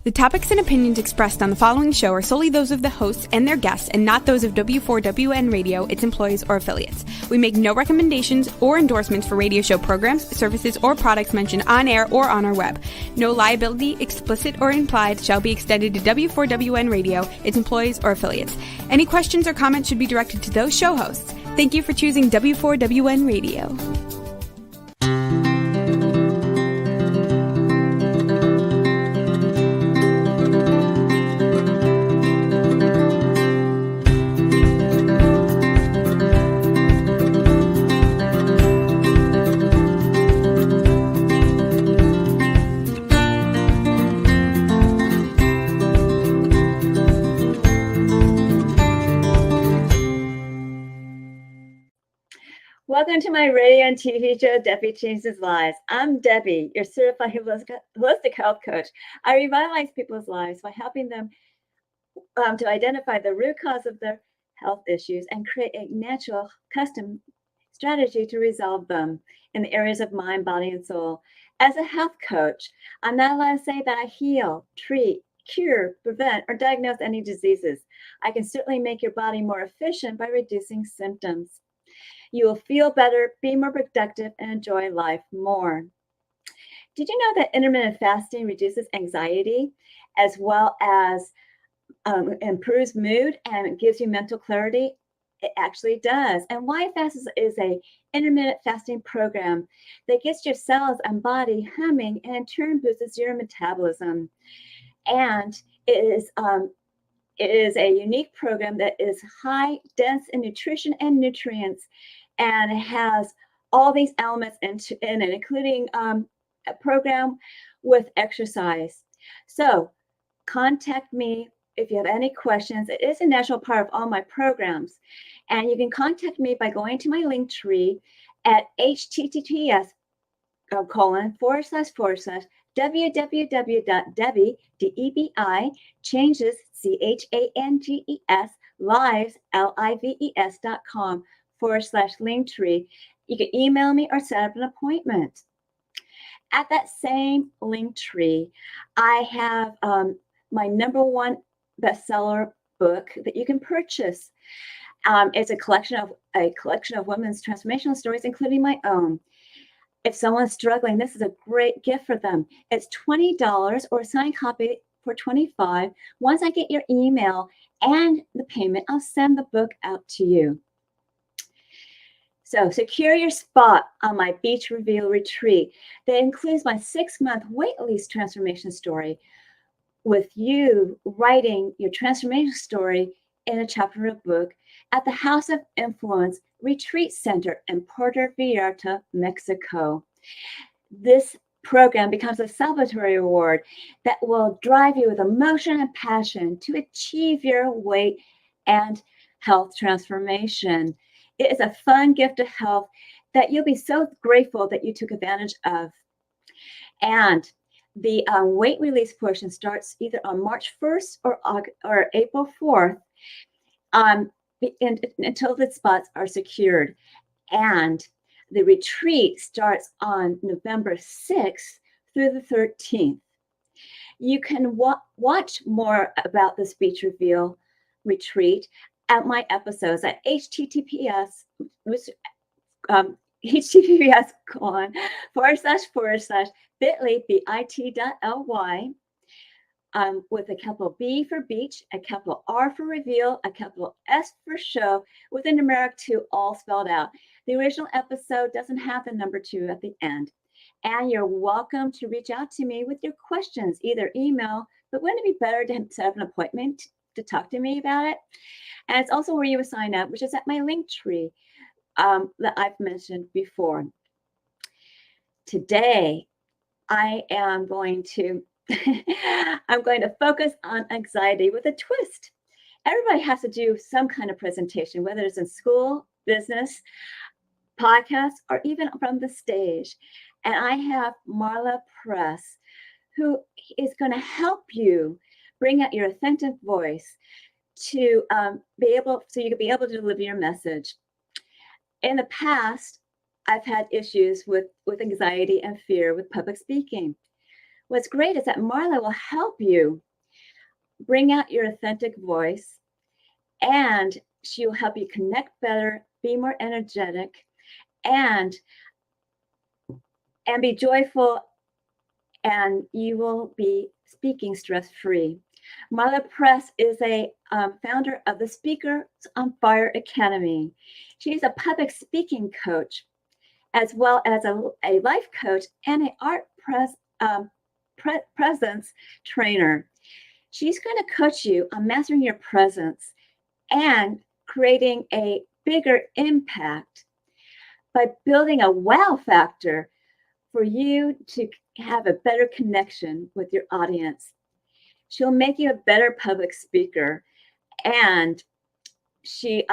The topics and opinions expressed on the following show are solely those of the hosts and their guests and not those of W4WN Radio, its employees, or affiliates. We make no recommendations or endorsements for radio show programs, services, or products mentioned on air or on our web. No liability, explicit or implied, shall be extended to W4WN Radio, its employees, or affiliates. Any questions or comments should be directed to those show hosts. Thank you for choosing W4WN Radio. Welcome to my radio and TV show, Debi Changes Lives. I'm Debi, your certified holistic health coach. I revitalize people's lives by helping them to identify the root cause of their health issues and create a natural, custom strategy to resolve them in the areas of mind, body, and soul. As a health coach, I'm not allowed to say that I heal, treat, cure, prevent, or diagnose any diseases. I can certainly make your body more efficient by reducing symptoms. You will feel better, be more productive, and enjoy life more. Did you know that intermittent fasting reduces anxiety as well as improves mood and gives you mental clarity? It actually does. And Why Fast is a intermittent fasting program that gets your cells and body humming and in turn boosts your metabolism. And it is a unique program that is high, dense in nutrition and nutrients, and it has all these elements in it, including a program with exercise. So contact me if you have any questions. It is a natural part of all my programs. And you can contact me by going to my link tree at https://www.debi, D-E-B-I, changes, C-H-A-N-G-E-S, lives, lives.com/linktree. You can email me or set up an appointment. At that same link tree, I have my #1 bestseller book that you can purchase. It's a collection of women's transformational stories, including my own. If someone's struggling, this is a great gift for them. It's $20 or a signed copy for $25. Once I get your email and the payment, I'll send the book out to you. So secure your spot on my Beach Reveal retreat that includes my 6-month weight release transformation story, with you writing your transformation story in a chapter of a book at the House of Influence Retreat Center in Puerto Vallarta, Mexico. This program becomes a celebratory award that will drive you with emotion and passion to achieve your weight and health transformation. It is a fun gift of health that you'll be so grateful that you took advantage of. And the weight release portion starts either on March 1st or April 4th until the spots are secured. And the retreat starts on November 6th through the 13th. You can watch more about this Beach Reveal retreat at my episodes at https://bit.ly with a capital B for beach, a capital R for reveal, a capital S for show, with a numeric 2 all spelled out. The original episode doesn't have the number 2 at the end. And you're welcome to reach out to me with your questions, either email, but wouldn't it be better to set up an appointment to talk to me about it? And it's also where you would sign up, which is at my link tree that I've mentioned before. Today, I am going to focus on anxiety with a twist. Everybody has to do some kind of presentation, whether it's in school, business, podcast, or even from the stage. And I have Marla Press, who is going to help you bring out your authentic voice to you can be able to deliver your message. In the past, I've had issues with anxiety and fear with public speaking. What's great is that Marla will help you bring out your authentic voice, and she will help you connect better, be more energetic, and be joyful, and you will be speaking stress-free. Marla Press is a founder of the Speakers on Fire Academy. She's a public speaking coach, as well as a life coach and an art presence trainer. She's going to coach you on mastering your presence and creating a bigger impact by building a wow factor for you to have a better connection with your audience. She'll make you a better public speaker, and she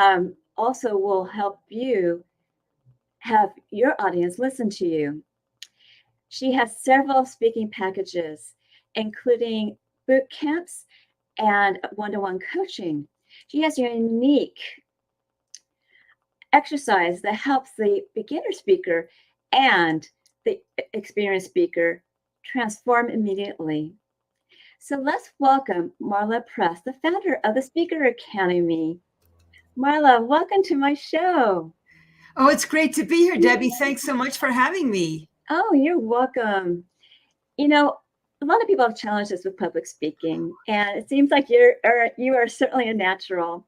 also will help you have your audience listen to you. She has several speaking packages, including boot camps and one-to-one coaching. She has a unique exercise that helps the beginner speaker and the experienced speaker transform immediately. So let's welcome Marla Press, the founder of the Speaker Academy. Marla, welcome to my show. Oh, it's great to be here, Debbie. Thanks so much for having me. Oh, you're welcome. You know, a lot of people have challenges with public speaking, and it seems like you are certainly a natural.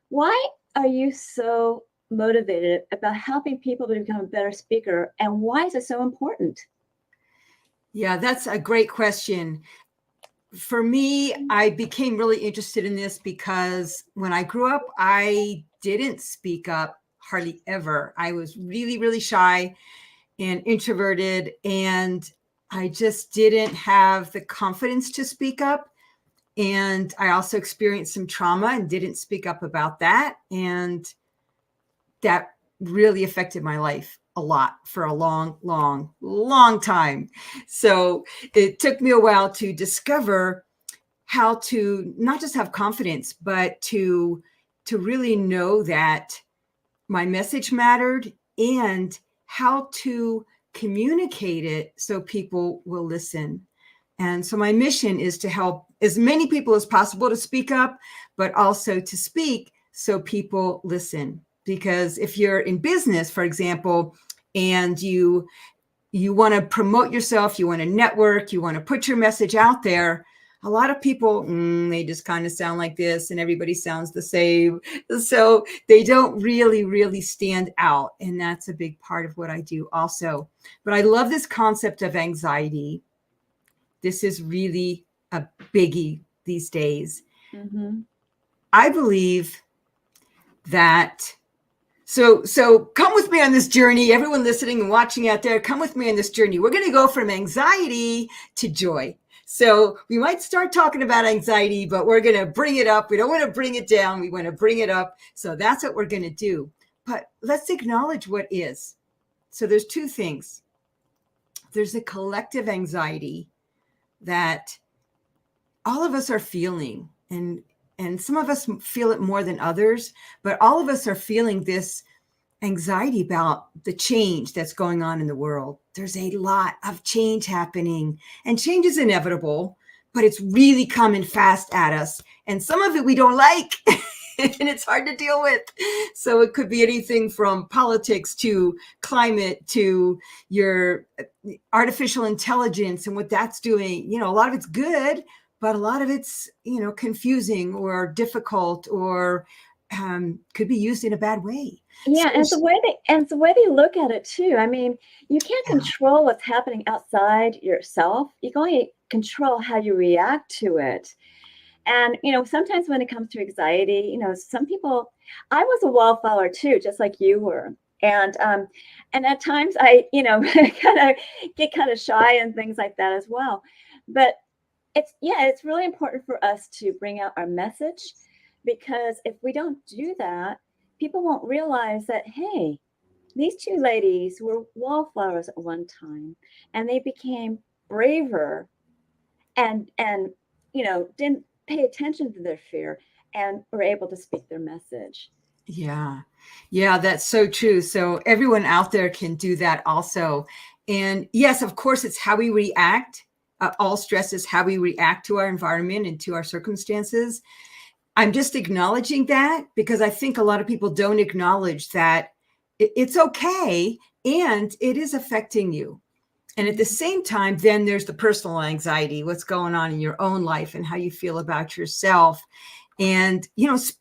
Why are you so motivated about helping people to become a better speaker, and why is it so important? Yeah, that's a great question. For me, I became really interested in this because when I grew up, I didn't speak up hardly ever. I was really, really shy and introverted, and I just didn't have the confidence to speak up. And I also experienced some trauma and didn't speak up about that. And that really affected my life a lot for a long, long, long time. So it took me a while to discover how to not just have confidence, but to really know that my message mattered and how to communicate it so people will listen. And so my mission is to help as many people as possible to speak up, but also to speak so people listen. Because if you're in business, for example, and you want to promote yourself, you want to network, you want to put your message out there, a lot of people, they just kind of sound like this and everybody sounds the same. So they don't really, really stand out. And that's a big part of what I do also. But I love this concept of anxiety. This is really a biggie these days. Mm-hmm. I believe that So come with me on this journey. Everyone listening and watching out there, come with me on this journey. We're going to go from anxiety to joy. So we might start talking about anxiety, but we're going to bring it up. We don't want to bring it down. We want to bring it up. So that's what we're going to do. But let's acknowledge what is. So there's two things. There's a collective anxiety that all of us are feeling, and some of us feel it more than others, but all of us are feeling this anxiety about the change that's going on in the world. There's a lot of change happening, and change is inevitable, but it's really coming fast at us. And some of it we don't like, and it's hard to deal with. So it could be anything from politics to climate to your artificial intelligence and what that's doing. A lot of it's good, but a lot of it's, confusing or difficult or could be used in a bad way. Yeah, and the way they look at it too. I mean, you can't control what's happening outside yourself. You can only control how you react to it. And sometimes when it comes to anxiety, some people. I was a wallflower too, just like you were. And at times I, get kind of shy and things like that as well. But it's really important for us to bring out our message, because if we don't do that, people won't realize that, hey, these two ladies were wallflowers at one time, and they became braver and didn't pay attention to their fear and were able to speak their message. Yeah, that's so true. So everyone out there can do that also. And yes, of course, it's how we react all stress is how we react to our environment and to our circumstances. I'm just acknowledging that because I think a lot of people don't acknowledge that it's okay and it is affecting you. And at the same time, then there's the personal anxiety, what's going on in your own life and how you feel about yourself. And,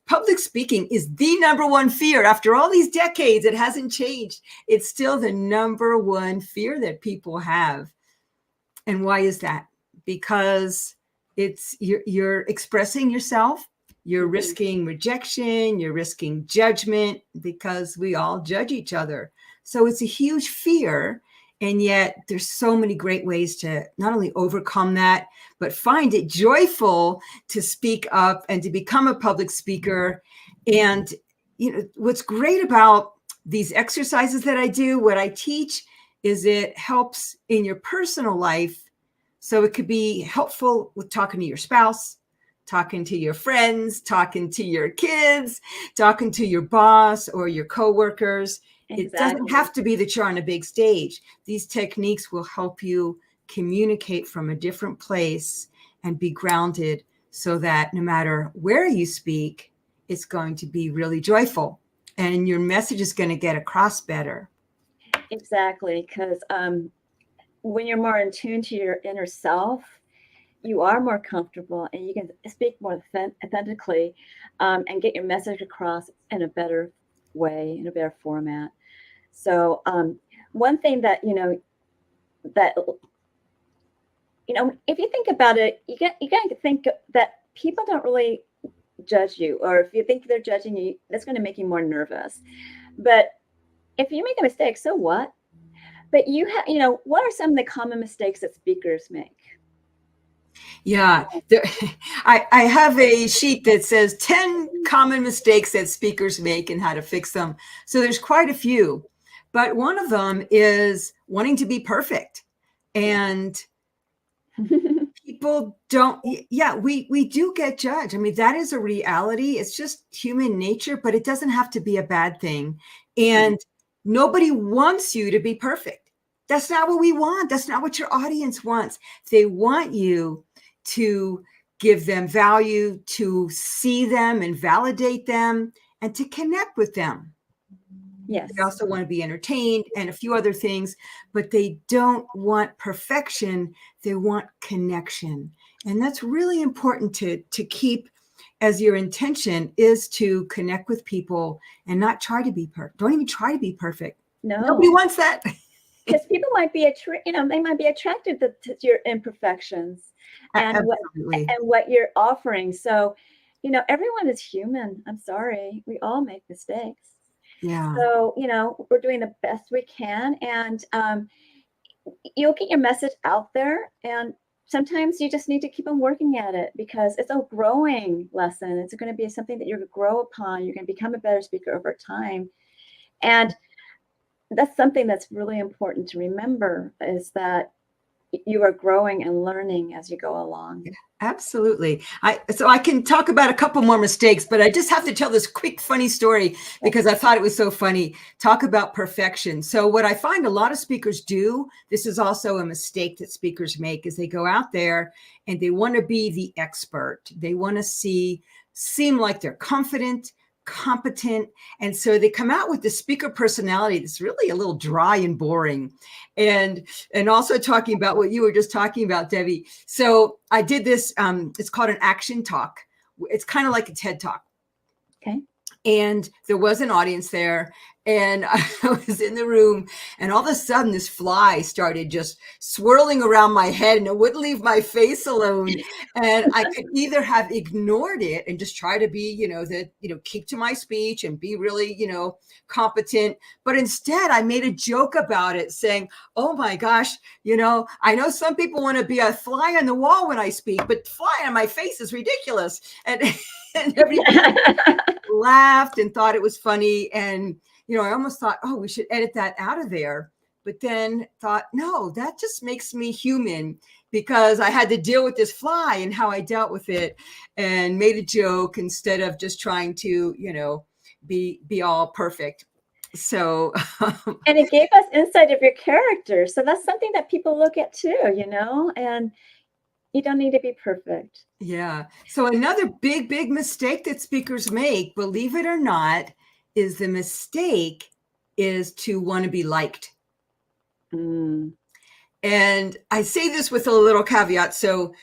public speaking is the number one fear. After all these decades, it hasn't changed. It's still the number one fear that people have. And why is that? Because you're expressing yourself, you're risking rejection, you're risking judgment, because we all judge each other. So it's a huge fear. And yet there's so many great ways to not only overcome that, but find it joyful to speak up and to become a public speaker. And, what's great about these exercises that I do, what I teach, is it helps in your personal life. So it could be helpful with talking to your spouse, talking to your friends, talking to your kids, talking to your boss or your coworkers. Exactly. It doesn't have to be that you're on a big stage. These techniques will help you communicate from a different place and be grounded so that no matter where you speak, it's going to be really joyful and your message is going to get across better. Exactly. Because when you're more in tune to your inner self, you are more comfortable and you can speak more authentically and get your message across in a better way, in a better format. So one thing that, if you think about it, you got to think that people don't really judge you, or if you think they're judging you, that's going to make you more nervous. But if you make a mistake, so what? But what are some of the common mistakes that speakers make? Yeah, I have a sheet that says 10 common mistakes that speakers make and how to fix them. So there's quite a few, but one of them is wanting to be perfect. And people don't, we do get judged. I mean, that is a reality. It's just human nature, but it doesn't have to be a bad thing. And nobody wants you to be perfect. That's not what we want. That's not what your audience wants. They want you to give them value, to see them and validate them, and to connect with them. Yes. They also want to be entertained and a few other things, but they don't want perfection. They want connection. And that's really important to keep as your intention, is to connect with people and not try to be perfect. Don't even try to be perfect. No. Nobody wants that. Because people might be, they might be attracted to your imperfections and what you're offering. So, everyone is human. I'm sorry. We all make mistakes. Yeah. So, we're doing the best we can, and you'll get your message out there. And sometimes you just need to keep on working at it because it's a growing lesson. It's going to be something that you're going to grow upon. You're going to become a better speaker over time. And that's something that's really important to remember, is that you are growing and learning as you go along. Yeah, absolutely. So I can talk about a couple more mistakes, but I just have to tell this quick, funny story because I thought it was so funny. Talk about perfection. So what I find a lot of speakers do, this is also a mistake that speakers make, is they go out there and they want to be the expert. They want to seem like they're confident, competent. And so they come out with the speaker personality that's really a little dry and boring. And also talking about what you were just talking about, Debbie. So I did this, it's called an action talk. It's kind of like a TED Talk. Okay. And there was an audience there, and I was in the room, and all of a sudden this fly started just swirling around my head, and it wouldn't leave my face alone. And I could either have ignored it and just try to be, keep to my speech and be really, competent. But instead I made a joke about it, saying, oh my gosh, I know some people want to be a fly on the wall when I speak, but fly on my face is ridiculous. And everybody laughed and thought it was funny. And, I almost thought, oh, we should edit that out of there. But then thought, no, that just makes me human, because I had to deal with this fly and how I dealt with it, and made a joke instead of just trying to, be all perfect. So, And it gave us insight of your character. So that's something that people look at too, and you don't need to be perfect. yeah. So another big mistake that speakers make, believe it or not, is the mistake is to want to be liked. Mm. And I say this with a little caveat. So,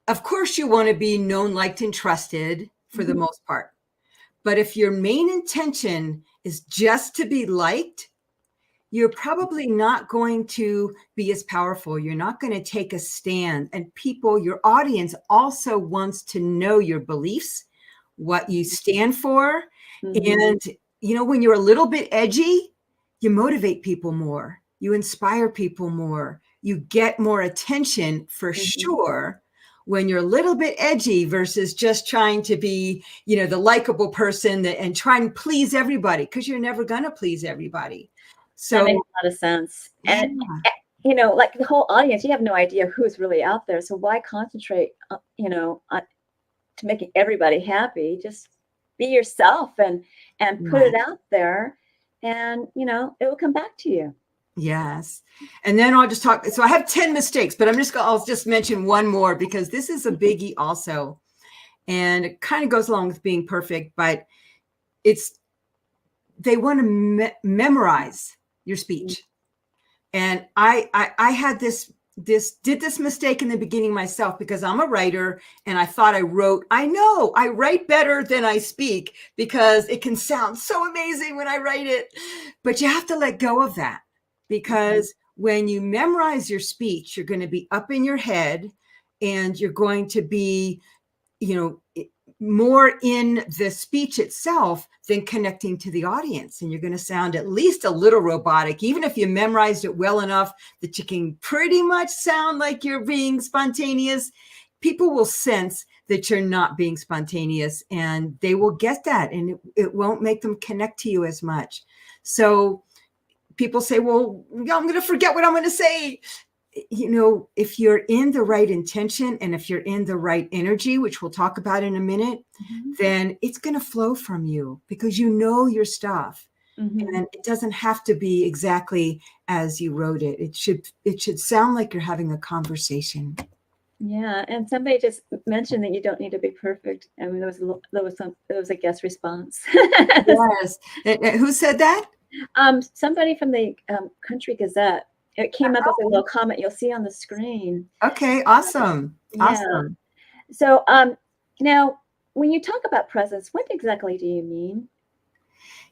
of course, you want to be known, liked, and trusted for the most part. But if your main intention is just to be liked, you're probably not going to be as powerful. You're not going to take a stand. And people, your audience also wants to know your beliefs, what you stand for. And, when you're a little bit edgy, you motivate people more, you inspire people more, you get more attention for sure when you're a little bit edgy versus just trying to be, the likable person and try and please everybody, because you're never going to please everybody. So that makes a lot of sense. yeah. And, like the whole audience, you have no idea who's really out there. So why concentrate, on to making everybody happy? Just be yourself and put it out there, and, it will come back to you. Yes. And then I'll just talk. So I have 10 mistakes, but I'll just mention one more because this is a biggie also. And it kind of goes along with being perfect, but they want to memorize your speech. And I had did this mistake in the beginning myself, because I'm a writer and I thought I write better than I speak because it can sound so amazing when I write it. But you have to let go of that, because when you memorize your speech, you're going to be up in your head and you're going to be, more in the speech itself than connecting to the audience. And you're going to sound at least a little robotic, even if you memorized it well enough that you can pretty much sound like you're being spontaneous. People will sense that you're not being spontaneous, and they will get that, and it won't make them connect to you as much. So people say, well, I'm going to forget what I'm going to say. If you're in the right intention and if you're in the right energy, which we'll talk about in a minute, then it's going to flow from you because you know your stuff. And it doesn't have to be exactly as you wrote it. It should sound like you're having a conversation. Yeah, and somebody just mentioned that you don't need to be perfect. I mean, there was a guest response. Yes. Who said that? Somebody from the Country Gazette. It came up as a little comment you'll see on the screen. Okay, awesome. Yeah. Awesome. So now, when you talk about presence, what exactly do you mean?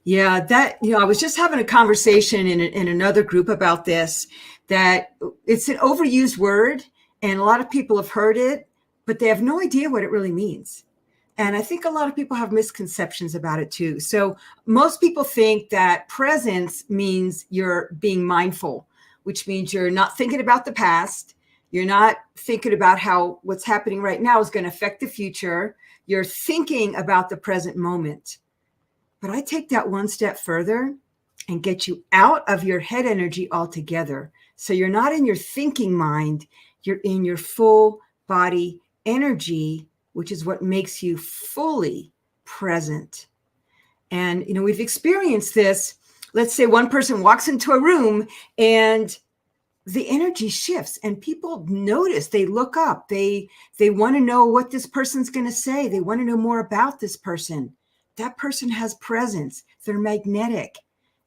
Yeah, that, I was just having a conversation in another group about this, that it's an overused word and a lot of people have heard it, but they have no idea what it really means. And I think a lot of people have misconceptions about it too. So most people think that presence means you're being mindful, which means you're not thinking about the past. You're not thinking about how what's happening right now is going to affect the future. You're thinking about the present moment. But I take that one step further and get you out of your head energy altogether. So you're not in your thinking mind, you're in your full body energy, which is what makes you fully present. And, we've experienced this. Let's say one person walks into a room and the energy shifts and people notice, they look up, they want to know what this person's going to say. They want to know more about this person. That person has presence. They're magnetic.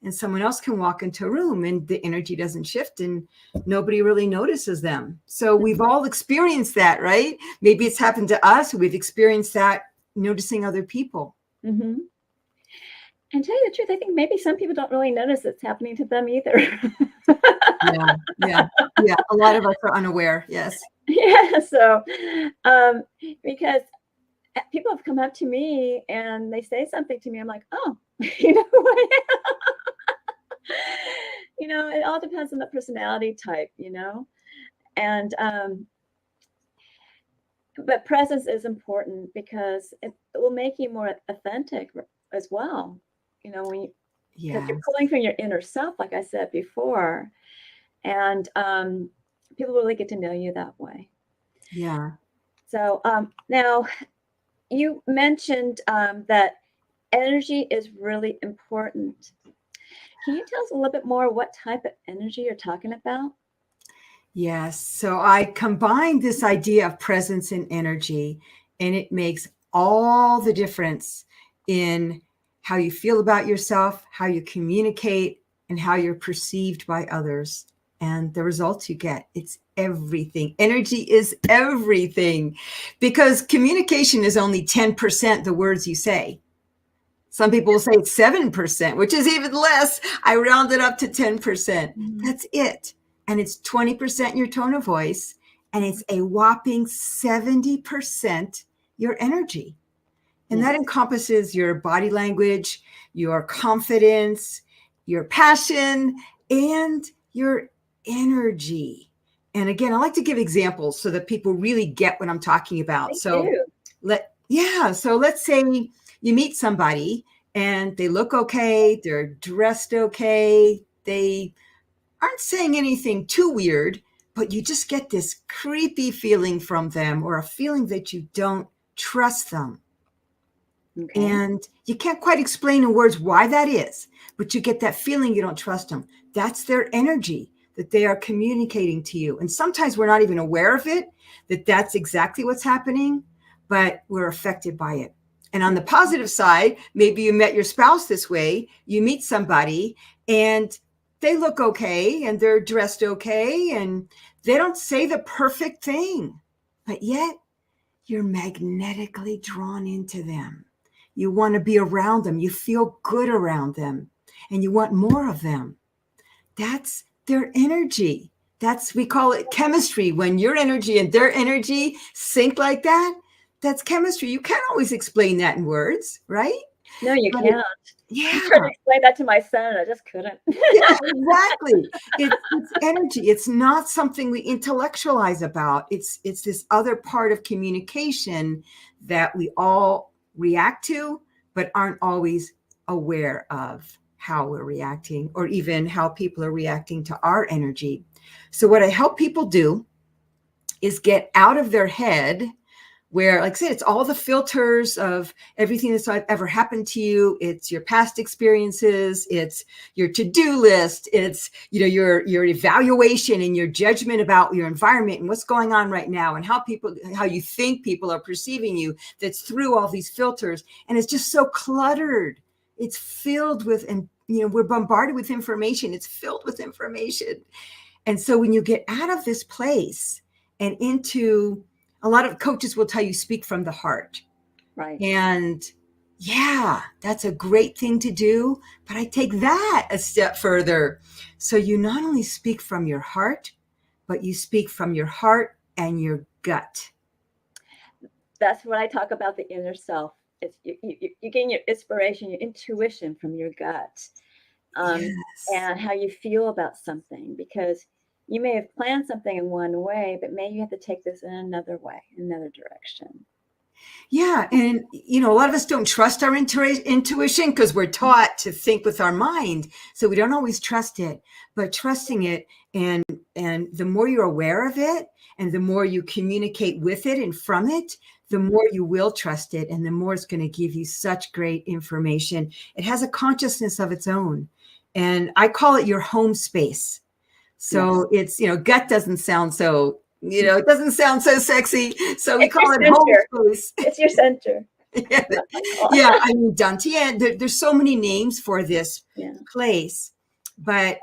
And someone else can walk into a room and the energy doesn't shift and nobody really notices them. So we've all experienced that, right? Maybe it's happened to us. We've experienced that noticing other people. Mm-hmm. And tell you the truth, I think maybe some people don't really notice it's happening to them either. Yeah. A lot of us are unaware. Yes. Yeah. So, because people have come up to me and they say something to me, I'm like, oh, who I am. It all depends on the personality type, and but presence is important because it will make you more authentic as well. When because you're pulling from your inner self, like I said before, and people really get to know you that way. Yeah. So now you mentioned that energy is really important. Can you tell us a little bit more what type of energy you're talking about? Yes. So I combine this idea of presence and energy, and it makes all the difference in how you feel about yourself, how you communicate, and how you're perceived by others. And the results you get, it's everything. Energy is everything, because communication is only 10% the words you say. Some people will say it's 7%, which is even less. I round it up to 10%. That's it. And it's 20% your tone of voice, and it's a whopping 70% your energy. And that encompasses your body language, your confidence, your passion, and your energy. And again, I like to give examples so that people really get what I'm talking about. So let's say you meet somebody and they look okay, they're dressed okay, they aren't saying anything too weird, but you just get this creepy feeling from them, or a feeling that you don't trust them. Okay. And you can't quite explain in words why that is, but you get that feeling you don't trust them. That's their energy that they are communicating to you. And sometimes we're not even aware of it, that that's exactly what's happening, but we're affected by it. And on the positive side, maybe you met your spouse this way, you meet somebody and they look okay and they're dressed okay and they don't say the perfect thing, but yet you're magnetically drawn into them. You want to be around them. You feel good around them and you want more of them. That's their energy. We call it chemistry. When your energy and their energy sync like that, that's chemistry. You can't always explain that in words, right? No, you can't. Yeah. I tried to explain that to my son. I just couldn't. Yeah, exactly. It's energy. It's not something we intellectualize about. It's this other part of communication that we all react to, but aren't always aware of how we're reacting, or even how people are reacting to our energy. So what I help people do is get out of their head, where, like I said, it's all the filters of everything that's ever happened to you. It's your past experiences. It's your to-do list. It's, your evaluation and your judgment about your environment and what's going on right now and how you think people are perceiving you. That's through all these filters. And it's just so cluttered. It's filled with, and we're bombarded with information. It's filled with information. And so when you get out of this place and into, a lot of coaches will tell you, speak from the heart. Right. And yeah, that's a great thing to do, but I take that a step further. So you not only speak from your heart, but you speak from your heart and your gut. That's what I talk about, the inner self. It's you gain your inspiration, your intuition from your gut, and how you feel about something, because you may have planned something in one way, but maybe you have to take this in another way, another direction. Yeah. And, a lot of us don't trust our intuition because we're taught to think with our mind. So we don't always trust it, but trusting it, and the more you're aware of it and the more you communicate with it and from it, the more you will trust it, and the more it's going to give you such great information. It has a consciousness of its own. And I call it your home space. So it's, gut doesn't sound so, it doesn't sound so sexy. So we call it home space. It's your center. Yeah. I mean, Dantian, there's so many names for this place. But,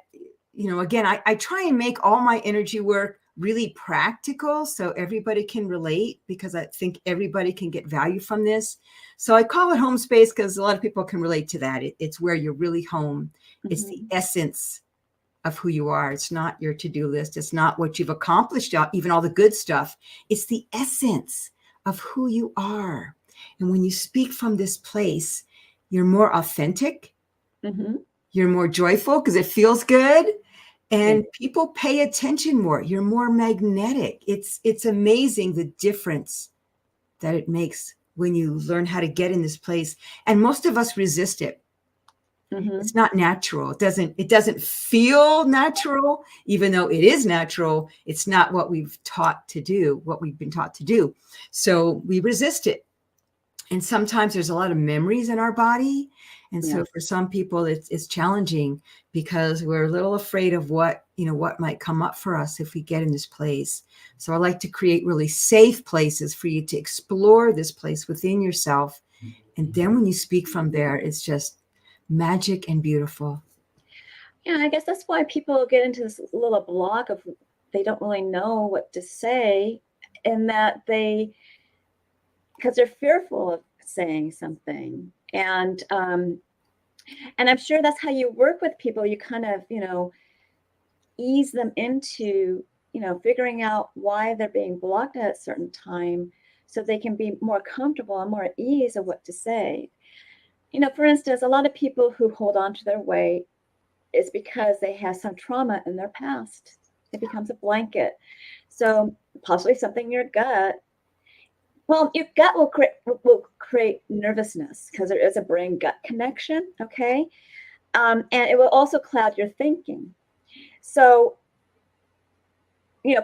again, I try and make all my energy work really practical so everybody can relate, because I think everybody can get value from this. So I call it home space because a lot of people can relate to that. It's where you're really home. Mm-hmm. It's the essence of who you are. It's not your to-do list. It's not what you've accomplished, even all the good stuff. It's the essence of who you are. And when you speak from this place, you're more authentic. Mm-hmm. You're more joyful because it feels good. And people pay attention more. You're more magnetic. It's amazing the difference that it makes when you learn how to get in this place. And most of us resist it. Mm-hmm. It's not natural. It doesn't feel natural, even though it is natural. It's not what we've been taught to do. So we resist it. And sometimes there's a lot of memories in our body. And Yeah. so for some people, it's challenging because we're a little afraid of what might come up for us if we get in this place. So I like to create really safe places for you to explore this place within yourself. And then when you speak from there, it's just magic and beautiful. Yeah, I guess that's why people get into this little block of they don't really know what to say, and that because they're fearful of saying something. And I'm sure that's how you work with people. You kind of, ease them into, figuring out why they're being blocked at a certain time so they can be more comfortable and more at ease of what to say. For instance, a lot of people who hold on to their weight is because they have some trauma in their past. It becomes a blanket. So possibly something in your gut. Well, your gut will create nervousness because there is a brain gut connection. Okay. And it will also cloud your thinking. So,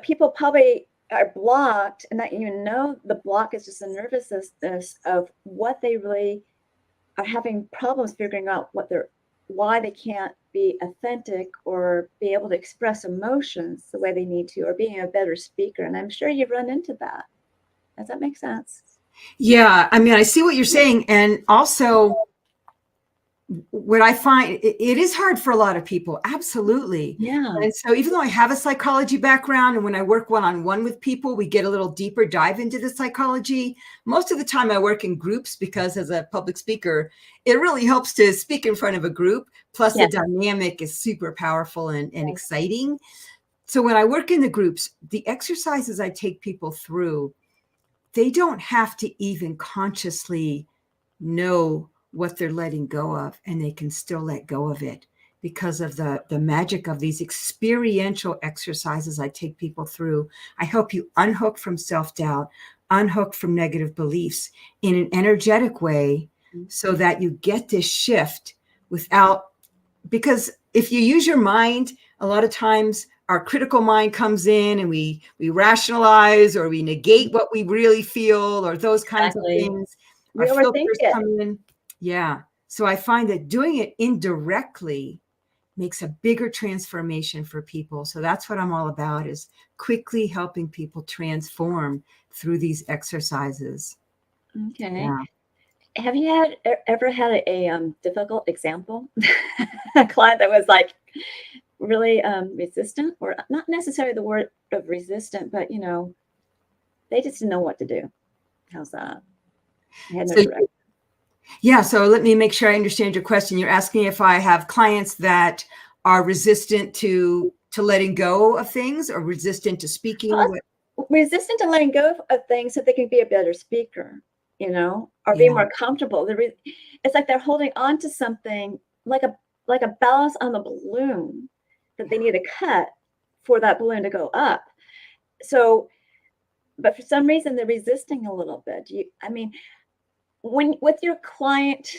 people probably are blocked and not even know the block is just the nervousness of what they really are having problems figuring out why they can't be authentic or be able to express emotions the way they need to, or being a better speaker. And I'm sure you've run into that. Does that make sense? Yeah, I mean, I see what you're saying. And also, what I find, it is hard for a lot of people. Absolutely. Yeah. And so even though I have a psychology background, and when I work one-on-one with people, we get a little deeper dive into the psychology. Most of the time I work in groups because as a public speaker, it really helps to speak in front of a group. Plus Yes. the dynamic is super powerful and exciting. So when I work in the groups, the exercises I take people through, they don't have to even consciously know what they're letting go of, and they can still let go of it because of the magic of these experiential exercises I take people through. I help you unhook from self-doubt, unhook from negative beliefs in an energetic way so that you get this shift because if you use your mind, a lot of times our critical mind comes in and we rationalize or we negate what we really feel or those kinds of things. We Our overthink filters it. come in. Yeah. So I find that doing it indirectly makes a bigger transformation for people. So that's what I'm all about, is quickly helping people transform through these exercises. Okay. Yeah. Have you ever had a difficult example? A client that was like really resistant, or not necessarily the word of resistant, but they just didn't know what to do. How's that? They had no So, direction. yeah. So let me make sure I understand your question. You're asking if I have clients that are resistant to letting go of things or resistant to speaking. Resistant to letting go of things so they can be a better speaker, or be more comfortable. It's like they're holding on to something like a ballast on the balloon that they need to cut for that balloon to go up. So, but for some reason they're resisting a little bit. When with your client,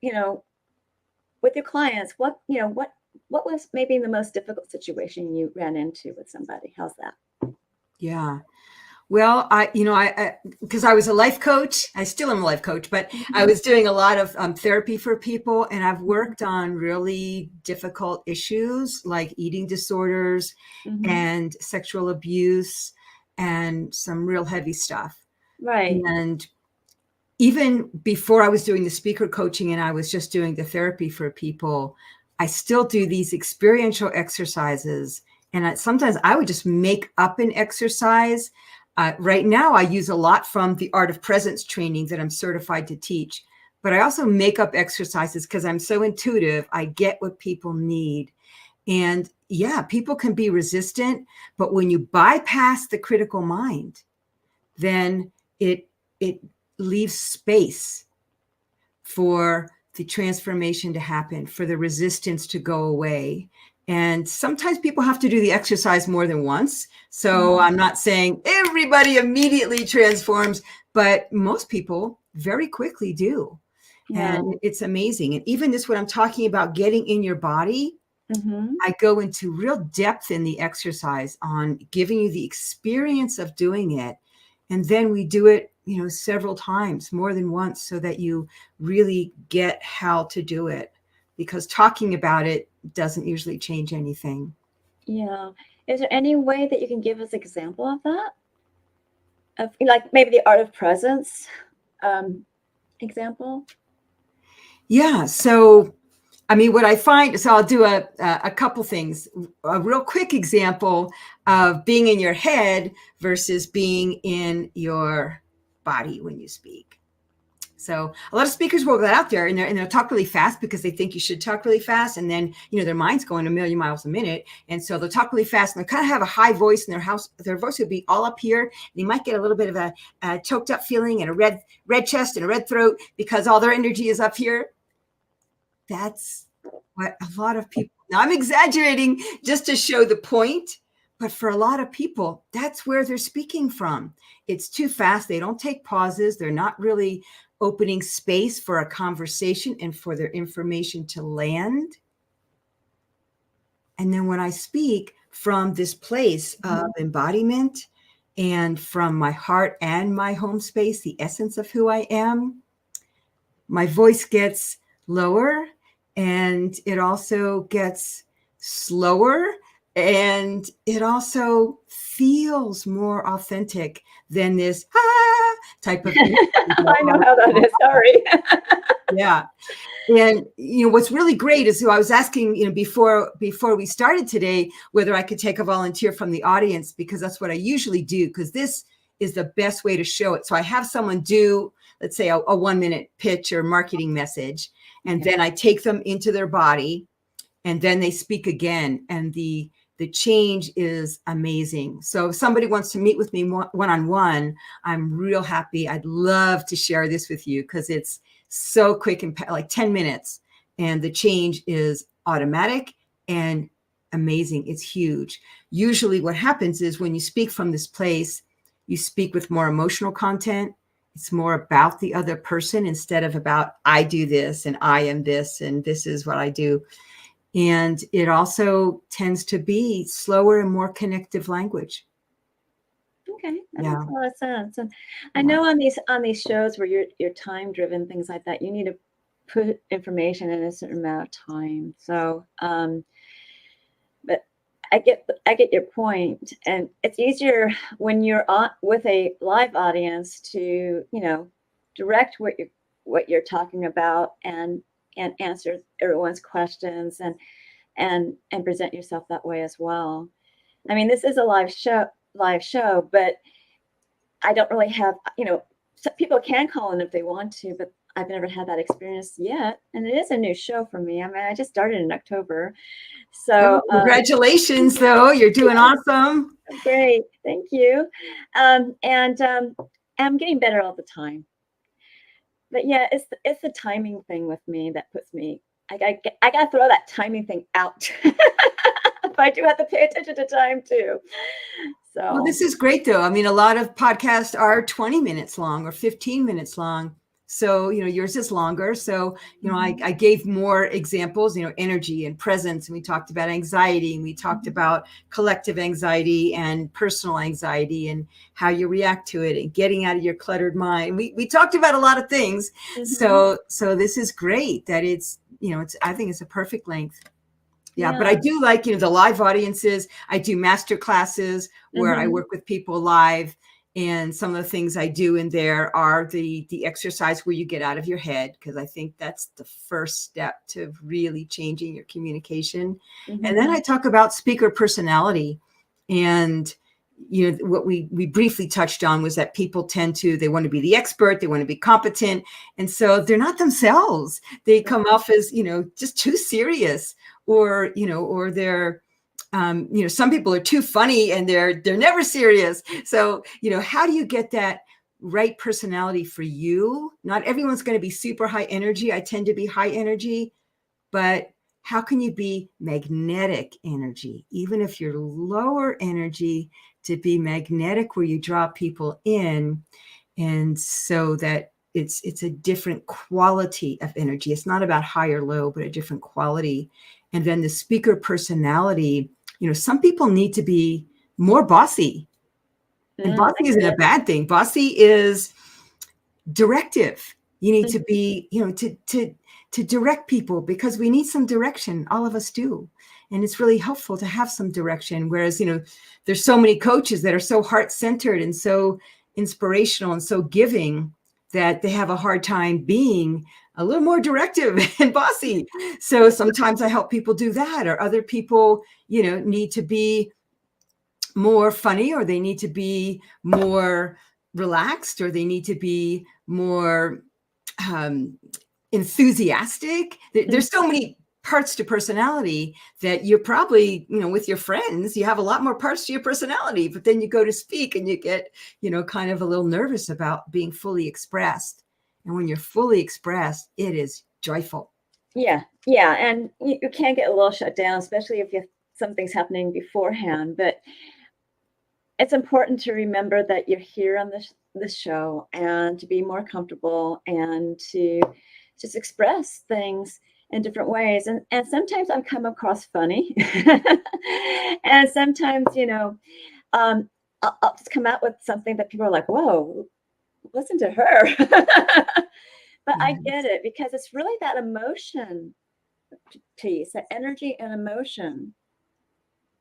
with your clients, what was maybe the most difficult situation you ran into with somebody? How's that? Yeah. Well, because I was a life coach, I still am a life coach, but I was doing a lot of therapy for people, and I've worked on really difficult issues like eating disorders and sexual abuse and some real heavy stuff. Right. And even before I was doing the speaker coaching and I was just doing the therapy for people, I still do these experiential exercises. And sometimes I would just make up an exercise. Right now, I use a lot from the Art of Presence training that I'm certified to teach. But I also make up exercises because I'm so intuitive. I get what people need. And yeah, people can be resistant. But when you bypass the critical mind, then it leaves space for the transformation to happen, for the resistance to go away. And sometimes people have to do the exercise more than once. So I'm not saying everybody immediately transforms, but most people very quickly do. Yeah. And it's amazing. And even this, what I'm talking about, getting in your body, I go into real depth in the exercise on giving you the experience of doing it. And then we do it several times, more than once, so that you really get how to do it, because talking about it doesn't usually change anything. Yeah. Is there any way that you can give us an example of that? Of like maybe the art of presence example? Yeah. So, I mean, what I find, so I'll do a couple things. A real quick example of being in your head versus being in your body when you speak. So a lot of speakers will go out there and they'll talk really fast because they think you should talk really fast. And then, their mind's going a million miles a minute. And so they'll talk really fast and they'll kind of have a high voice, and their voice will be all up here. And you might get a little bit of a choked up feeling and a red chest and a red throat because all their energy is up here. That's what a lot of people, now I'm exaggerating just to show the point, but for a lot of people, that's where they're speaking from. It's too fast. They don't take pauses. They're not really opening space for a conversation and for their information to land. And then when I speak from this place of embodiment and from my heart and my home space, the essence of who I am, my voice gets lower, and it also gets slower, and it also feels more authentic than this type of thing. I know how that is. Sorry. Yeah. And what's really great is, I was asking before we started today whether I could take a volunteer from the audience, because that's what I usually do, because this is the best way to show it. So I have someone do, let's say, a 1-minute pitch or marketing message, and then I take them into their body, and then they speak again, and the change is amazing. So if somebody wants to meet with me one-on-one, I'm real happy. I'd love to share this with you, because it's so quick and like 10 minutes, and the change is automatic and amazing. It's huge. Usually what happens is, when you speak from this place, you speak with more emotional content. It's more about the other person instead of about, I do this and I am this and this is what I do. And it also tends to be slower and more connective language. Okay, that makes a lot of sense. And I know on these shows where you're time driven, things like that, you need to put information in a certain amount of time. So, but I get your point, and it's easier when you're on with a live audience to direct what you're talking about and answer everyone's questions and present yourself that way as well. I mean, this is a live show, but I don't really have, some people can call in if they want to, but I've never had that experience yet. And it is a new show for me. I mean, I just started in October. So congratulations, though. You're doing awesome. Great. Thank you. And I'm getting better all the time. But yeah, it's the timing thing with me that puts me, I got to throw that timing thing out. But I do have to pay attention to time too. So, well, this is great, though. I mean, a lot of podcasts are 20 minutes long or 15 minutes long. So, yours is longer. So, I gave more examples, energy and presence. And we talked about anxiety, and we talked about collective anxiety and personal anxiety and how you react to it and getting out of your cluttered mind. We talked about a lot of things. So this is great that it's, I think it's a perfect length. Yeah, but I do like, the live audiences. I do master classes where I work with people live. And some of the things I do in there are the exercise where you get out of your head, because I think that's the first step to really changing your communication. And then I talk about speaker personality. And, what we briefly touched on was that people they want to be the expert, they want to be competent. And so they're not themselves. They come off as, just too serious, or they're, some people are too funny and they're never serious. So, how do you get that right personality for you? Not everyone's going to be super high energy. I tend to be high energy, but how can you be magnetic energy? Even if you're lower energy, to be magnetic where you draw people in. And so that it's a different quality of energy. It's not about high or low, but a different quality. And then the speaker personality, some people need to be more bossy. And bossy isn't a bad thing. Bossy is, directive. You need to be, to direct people, because we need some direction. All of us do. And it's really helpful to have some direction. Whereas, there's so many coaches that are so heart-centered and so inspirational and so giving that they have a hard time being a little more directive and bossy. So sometimes I help people do that, or other people, need to be more funny, or they need to be more relaxed, or they need to be more enthusiastic. There's so many parts to personality that you're probably, with your friends, you have a lot more parts to your personality, but then you go to speak and you get, kind of a little nervous about being fully expressed. And when you're fully expressed, it is joyful. Yeah. Yeah. And you can get a little shut down, especially if something's happening beforehand. But it's important to remember that you're here on this show, and to be more comfortable and to just express things in different ways. And sometimes I come across funny. And sometimes, I'll just come out with something that people are like, whoa, listen to her. But I get it, because it's really that emotion piece, that energy and emotion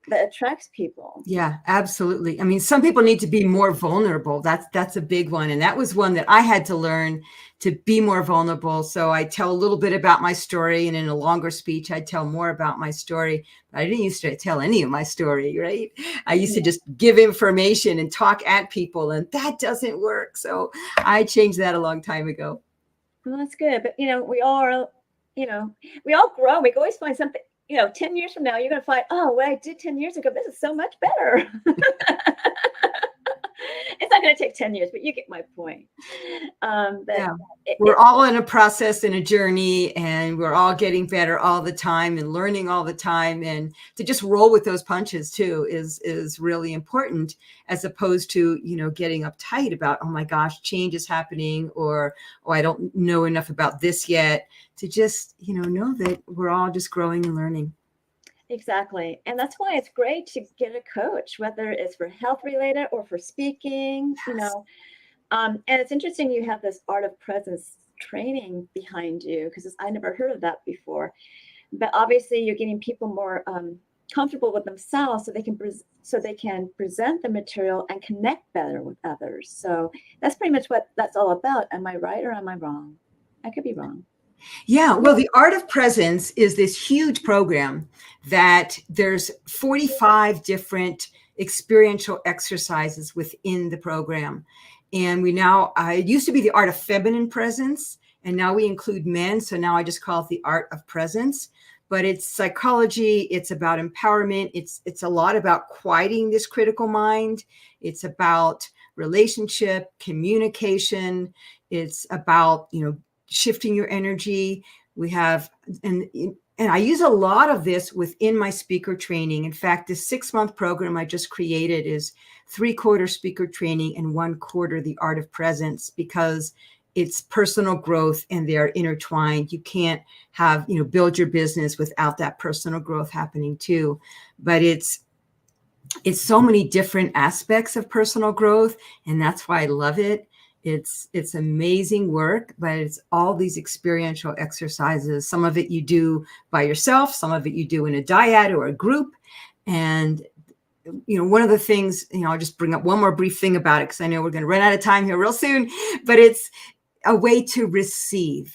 that attracts people. Yeah, absolutely. I mean, some people need to be more vulnerable. That's a big one. And that was one that I had to learn, to be more vulnerable. So I tell a little bit about my story, and in a longer speech, I tell more about my story. But I didn't used to tell any of my story, right? I used to just give information and talk at people, and that doesn't work. So I changed that a long time ago. Well, that's good. But, we all grow. We can always find something. 10 years from now, you're going to find, oh, what I did 10 years ago, this is so much better. It's not going to take 10 years, but you get my point. We're all in a process and a journey, and we're all getting better all the time and learning all the time. And to just roll with those punches too is really important, as opposed to, getting uptight about, oh my gosh, change is happening, or, oh, I don't know enough about this yet. To just, know that we're all just growing and learning. Exactly. And that's why it's great to get a coach, whether it's for health related or for speaking, Yes. And it's interesting you have this art of presence training behind you, because I never heard of that before. But obviously you're getting people more comfortable with themselves, so they can present the material and connect better with others. So that's pretty much what that's all about. Am I right or am I wrong? I could be wrong. Yeah, well, the Art of Presence is this huge program that there's 45 different experiential exercises within the program. And it used to be the Art of Feminine Presence, and now we include men. So now I just call it the Art of Presence. But it's psychology. It's about empowerment. It's a lot about quieting this critical mind. It's about relationship, communication. It's about, shifting your energy. We have, and I use a lot of this within my speaker training. In fact, this 6-month program I just created is 3/4 speaker training and 1/4 the Art of Presence, because it's personal growth and they're intertwined. You can't have, build your business without that personal growth happening too. But it's so many different aspects of personal growth, and that's why I love it. It's amazing work, but it's all these experiential exercises. Some of it you do by yourself, some of it you do in a dyad or a group. And, one of the things, I'll just bring up one more brief thing about it, because I know we're going to run out of time here real soon, but it's a way to receive,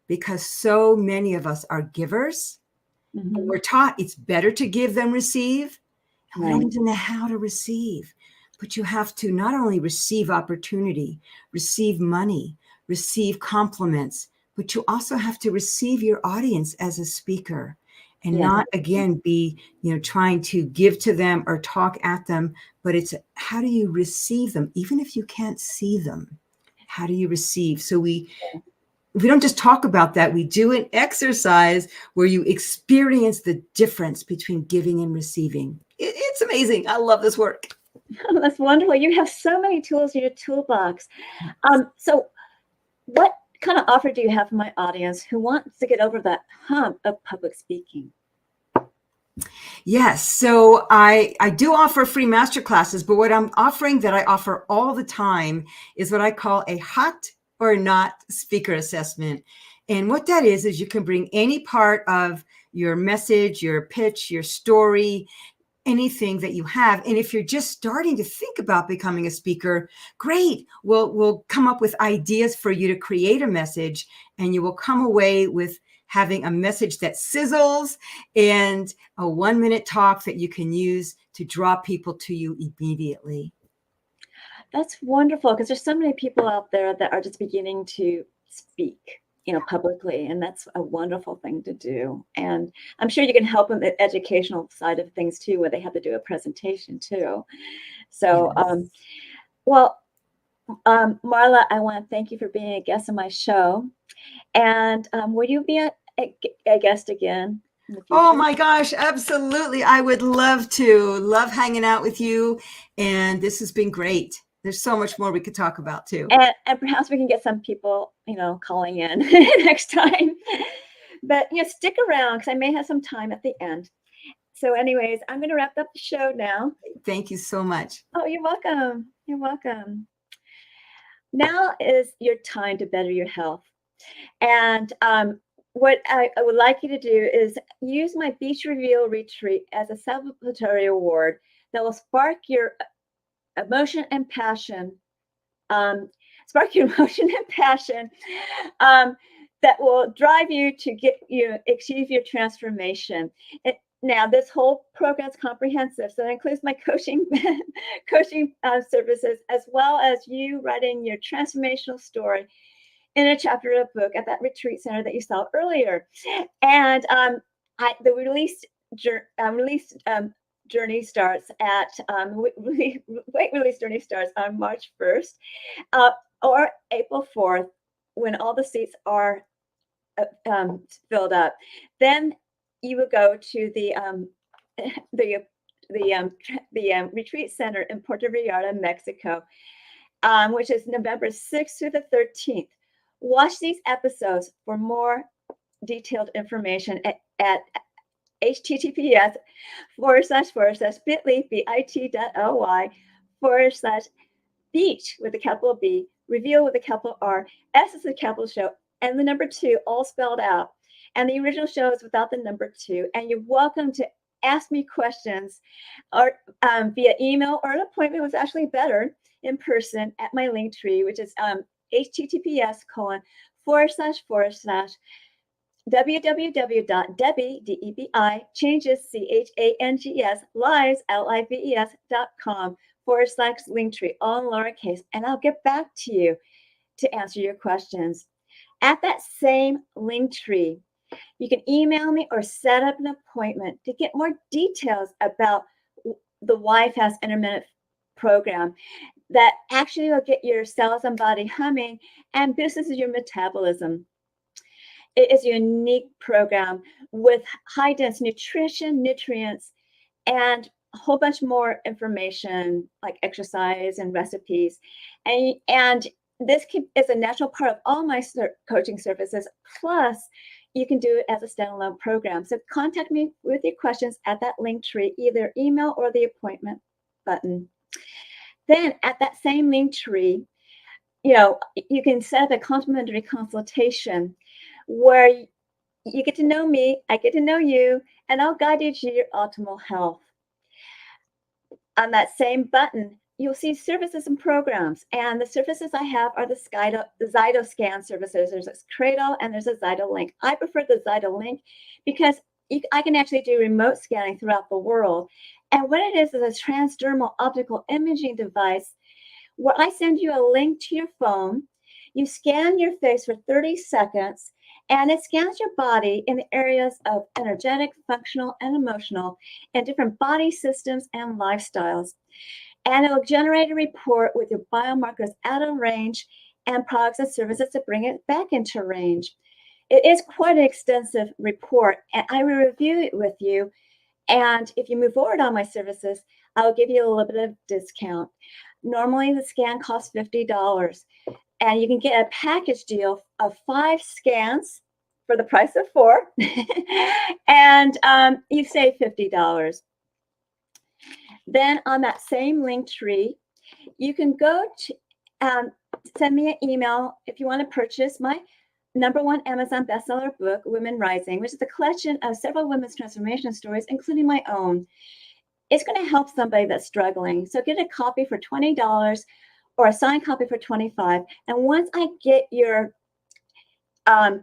because so many of us are givers. Mm-hmm. And we're taught it's better to give than receive. And we don't even know how to receive. But you have to not only receive opportunity, receive money, receive compliments, but you also have to receive your audience as a speaker, and not, again, be, trying to give to them or talk at them, but it's how do you receive them? Even if you can't see them, how do you receive? So we don't just talk about that. We do an exercise where you experience the difference between giving and receiving. It's amazing. I love this work. Oh, that's wonderful. You have so many tools in your toolbox. So what kind of offer do you have for my audience who wants to get over that hump of public speaking? Yes. So I do offer free masterclasses, but what I'm offering that I offer all the time is what I call a hot or not speaker assessment. And what that is you can bring any part of your message, your pitch, your story, anything that you have. And if you're just starting to think about becoming a speaker, great. We'll come up with ideas for you to create a message, and you will come away with having a message that sizzles and a 1-minute talk that you can use to draw people to you immediately. That's wonderful, because there's so many people out there that are just beginning to speak, publicly, and that's a wonderful thing to do. And I'm sure you can help them with the educational side of things too, where they have to do a presentation too. So, Yes. Marla, I want to thank you for being a guest on my show. And will you be a guest again in the future? Oh my gosh, absolutely. I would love to. Love hanging out with you. And this has been great. There's so much more we could talk about too. And perhaps we can get some people, calling in next time. But stick around, because I may have some time at the end. So anyways, I'm going to wrap up the show now. Thank you so much. Oh, you're welcome. You're welcome. Now is your time to better your health. And what I would like you to do is use my Beach Reveal retreat as a celebratory award that will spark your emotion and passion. That will drive you to achieve your transformation. Now, this whole program is comprehensive, so it includes my coaching services, as well as you writing your transformational story in a chapter of a book at that retreat center that you saw earlier. And the release journey starts at release journey starts on March 1st or April 4th, when all the seats are filled up. Then you will go to the retreat center in Puerto Vallarta, Mexico, which is November 6th through the 13th. Watch these episodes for more detailed information at https://bit.ly/beach with a capital B, reveal with a capital R, S is a capital show, and the number 2 all spelled out. And the original show is without the number 2. And you're welcome to ask me questions or via email, or an appointment was actually better in person at my link tree, which is https://www.debi changes lives.com/linktree, all in lowercase, and I'll get back to you to answer your questions. At that same link tree, you can email me or set up an appointment to get more details about the YFAST intermittent program that actually will get your cells and body humming and boosts your metabolism. It is a unique program with high-dense nutrition, nutrients, and a whole bunch more information like exercise and recipes. And this is a natural part of all my coaching services. Plus, you can do it as a standalone program. So contact me with your questions at that link tree, either email or the appointment button. Then at that same link tree, you can set up a complimentary consultation where you get to know me, I get to know you, and I'll guide you to your optimal health. On that same button, you'll see services and programs. And the services I have are the ZytoScan services. There's a Cradle and there's a ZytoLink. I prefer the ZytoLink because I can actually do remote scanning throughout the world. And what it is a transdermal optical imaging device where I send you a link to your phone. You scan your face for 30 seconds, and it scans your body in the areas of energetic, functional, and emotional, and different body systems and lifestyles. And it will generate a report with your biomarkers out of range and products and services to bring it back into range. It is quite an extensive report, and I will review it with you. And if you move forward on my services, I will give you a little bit of discount. Normally, the scan costs $50. And you can get a package deal of 5 scans for the price of 4. And you save $50. Then on that same link tree, you can go to send me an email if you want to purchase my #1 Amazon bestseller book, Women Rising, which is a collection of several women's transformation stories, including my own. It's going to help somebody that's struggling. So get a copy for $20 or a signed copy for $25. And once I get your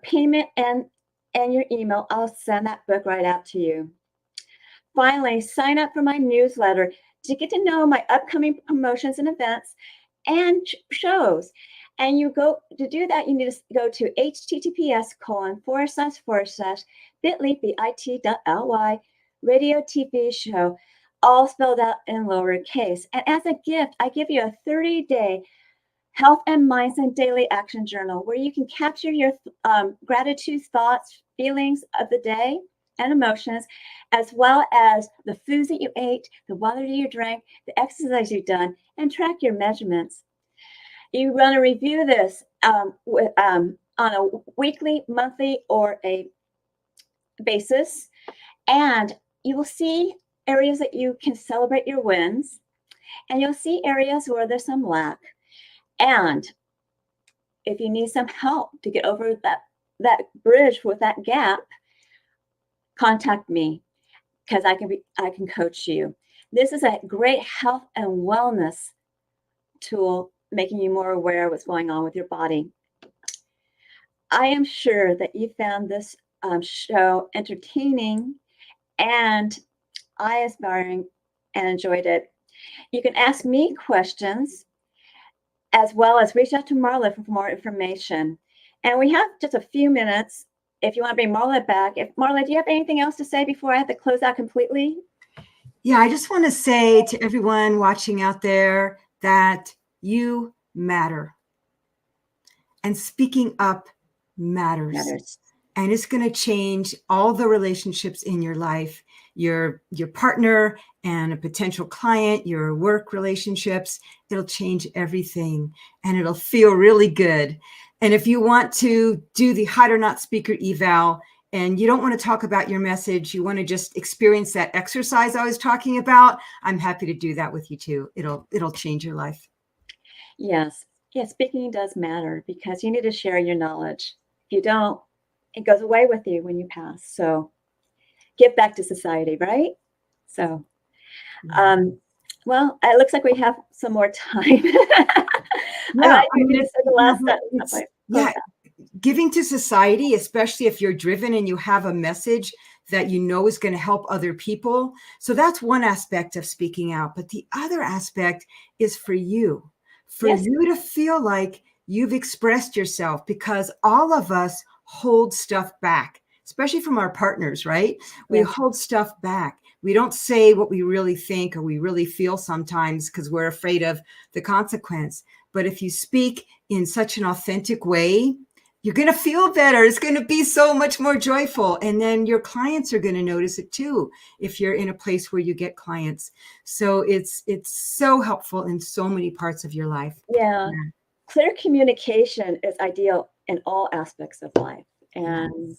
payment and your email, I'll send that book right out to you. Finally, sign up for my newsletter to get to know my upcoming promotions and events and shows. And you go to do that, you need to go to https://bit.ly radio TV show, all spelled out in lowercase. And as a gift, I give you a 30-day health and mindset daily action journal where you can capture your gratitude, thoughts, feelings of the day and emotions, as well as the foods that you ate, the water you drank, the exercise you've done, and track your measurements. You want to review this on a weekly, monthly, or a basis, and you will see areas that you can celebrate your wins, and you'll see areas where there's some lack. And if you need some help to get over that bridge with that gap, contact me because I can coach you. This is a great health and wellness tool, making you more aware of what's going on with your body. I am sure that you found this show entertaining and eye-inspiring and enjoyed it. You can ask me questions as well as reach out to Marla for more information. And we have just a few minutes if you want to bring Marla back. Marla, do you have anything else to say before I have to close out completely? Yeah, I just want to say to everyone watching out there that you matter. And speaking up matters. And it's going to change all the relationships in your life, your partner and a potential client, your work relationships. It'll change everything and it'll feel really good. And if you want to do the Hot or Not Speaker eval and you don't want to talk about your message, you want to just experience that exercise I was talking about, I'm happy to do that with you too. It'll change your life. Yes. Yeah, speaking does matter because you need to share your knowledge. If you don't, it goes away with you when you pass. So give back to society, right? So, well, it looks like we have some more time. Giving to society, especially if you're driven and you have a message that you know is going to help other people. So that's one aspect of speaking out. But the other aspect is for you. For you to feel like you've expressed yourself, because all of us hold stuff back, especially from our partners, right? We hold stuff back. We don't say what we really think or we really feel sometimes because we're afraid of the consequence. But if you speak in such an authentic way, you're going to feel better. It's going to be so much more joyful. And then your clients are going to notice it too, if you're in a place where you get clients. So it's so helpful in so many parts of your life. Yeah. Clear communication is ideal in all aspects of life. And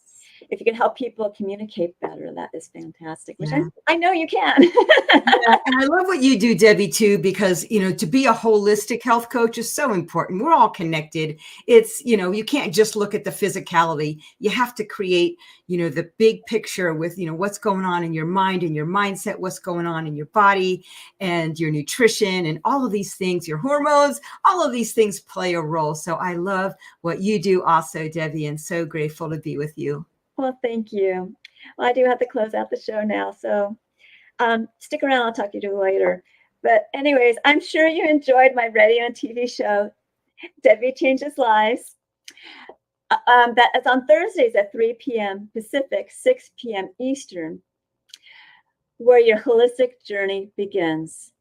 if you can help people communicate better, that is fantastic, which I know you can. And I love what you do, Debbie, too, because, to be a holistic health coach is so important. We're all connected. It's, you can't just look at the physicality. You have to create, the big picture with, what's going on in your mind and your mindset, what's going on in your body and your nutrition and all of these things, your hormones, all of these things play a role. So I love what you do also, Debbie, and so grateful to be with you. Well, thank you. Well, I do have to close out the show now. So stick around. I'll talk to you later. But anyways, I'm sure you enjoyed my radio and TV show, Debi Changes Lives. That is on Thursdays at 3 p.m. Pacific, 6 p.m. Eastern, where your holistic journey begins.